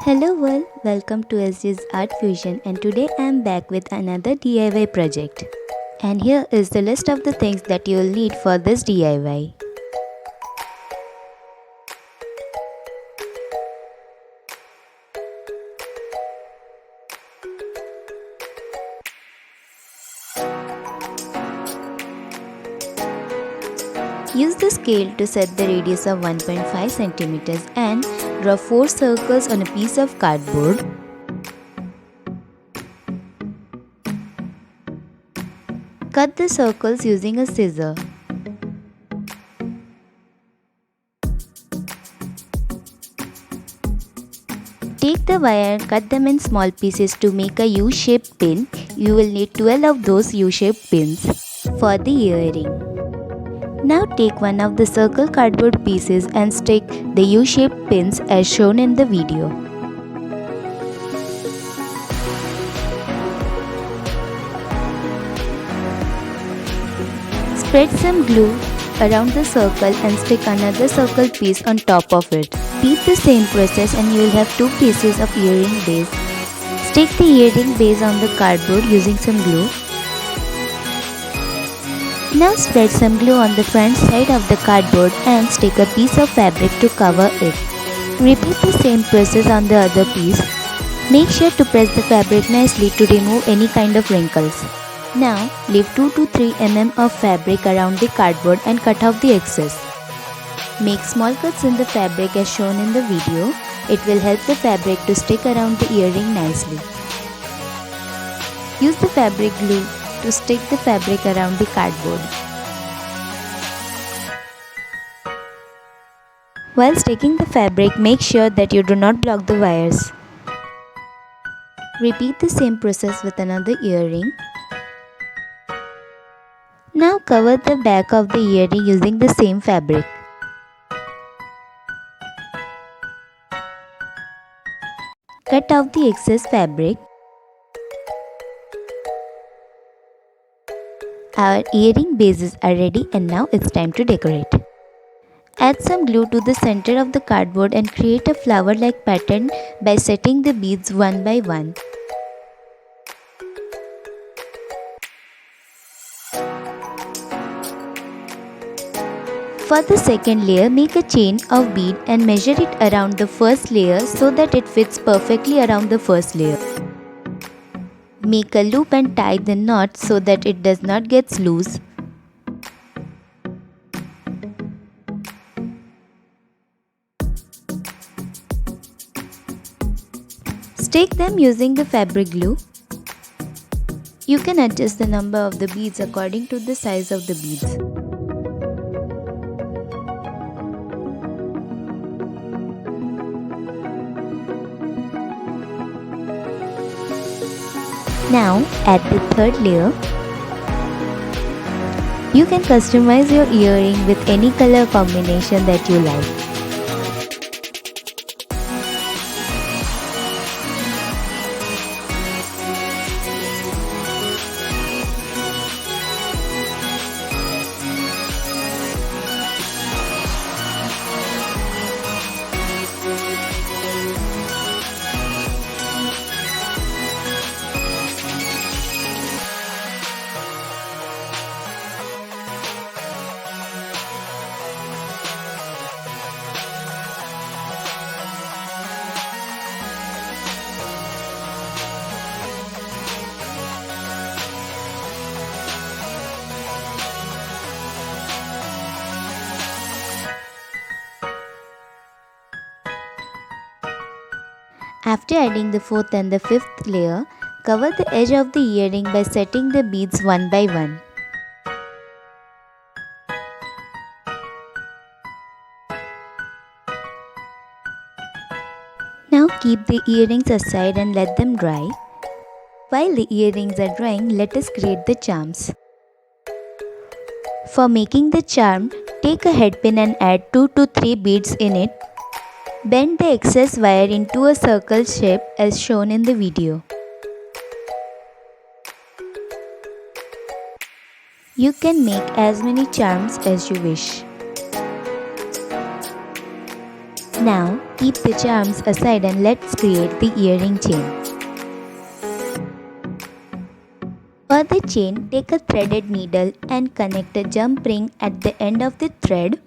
Hello world, welcome to SG's ArtFusion, and today I am back with another DIY project. And here is the list of the things that you will need for this DIY. Use the scale to set the radius of 1.5 cm and draw 4 circles on a piece of cardboard. Cut the circles using a scissor. Take the wire and cut them in small pieces to make a U-shaped pin. You will need 12 of those U-shaped pins for the earring. Now take one of the circle cardboard pieces and stick the U-shaped pins as shown in the video. Spread some glue around the circle and stick another circle piece on top of it. Repeat the same process and you will have two pieces of earring base. Stick the earring base on the cardboard using some glue. Now spread some glue on the front side of the cardboard and stick a piece of fabric to cover it. Repeat the same process on the other piece. Make sure to press the fabric nicely to remove any kind of wrinkles. Now leave 2 to 3 mm of fabric around the cardboard and cut off the excess. Make small cuts in the fabric as shown in the video. It will help the fabric to stick around the earring nicely. Use the fabric glue to stick the fabric around the cardboard. While sticking the fabric, make sure that you do not block the wires. Repeat the same process with another earring. Now cover the back of the earring using the same fabric. Cut off the excess fabric. Our earring bases are ready and now it's time to decorate. Add some glue to the center of the cardboard and create a flower-like pattern by setting the beads one by one. For the second layer, make a chain of bead and measure it around the first layer so that it fits perfectly around the first layer. Make a loop and tie the knot so that it does not get loose. Stick them using the fabric glue. You can adjust the number of the beads according to the size of the beads. Now add the third layer. You can customize your earring with any color combination that you like. After adding the fourth and the fifth layer, cover the edge of the earring by setting the beads one by one. Now keep the earrings aside and let them dry. While the earrings are drying, let us create the charms. For making the charm, take a head pin and add 2 to 3 beads in it. Bend the excess wire into a circle shape as shown in the video. You can make as many charms as you wish. Now keep the charms aside and let's create the earring chain. For the chain, take a threaded needle and connect a jump ring at the end of the thread.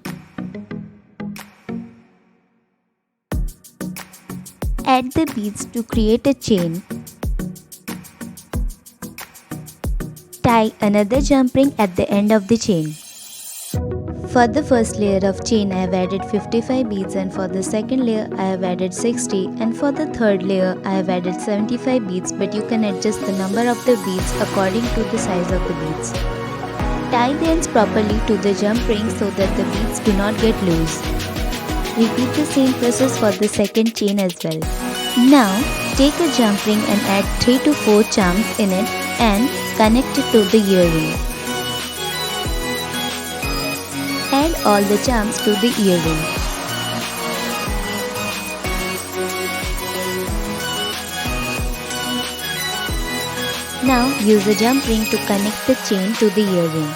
Add the beads to create a chain. Tie another jump ring at the end of the chain. For the first layer of chain, I have added 55 beads, and for the second layer I have added 60, and for the third layer I have added 75 beads, but you can adjust the number of the beads according to the size of the beads. Tie the ends properly to the jump ring so that the beads do not get loose. Repeat the same process for the second chain as well. Now take a jump ring and add 3 to 4 charms in it and connect it to the earring. Add all the charms to the earring. Now use a jump ring to connect the chain to the earring.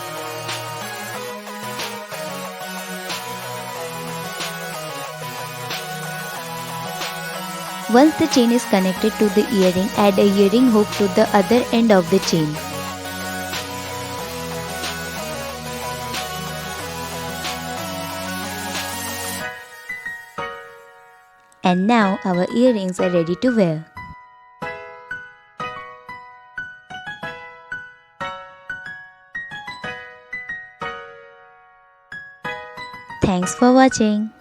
Once the chain is connected to the earring, add a earring hook to the other end of the chain. And now our earrings are ready to wear. Thanks for watching.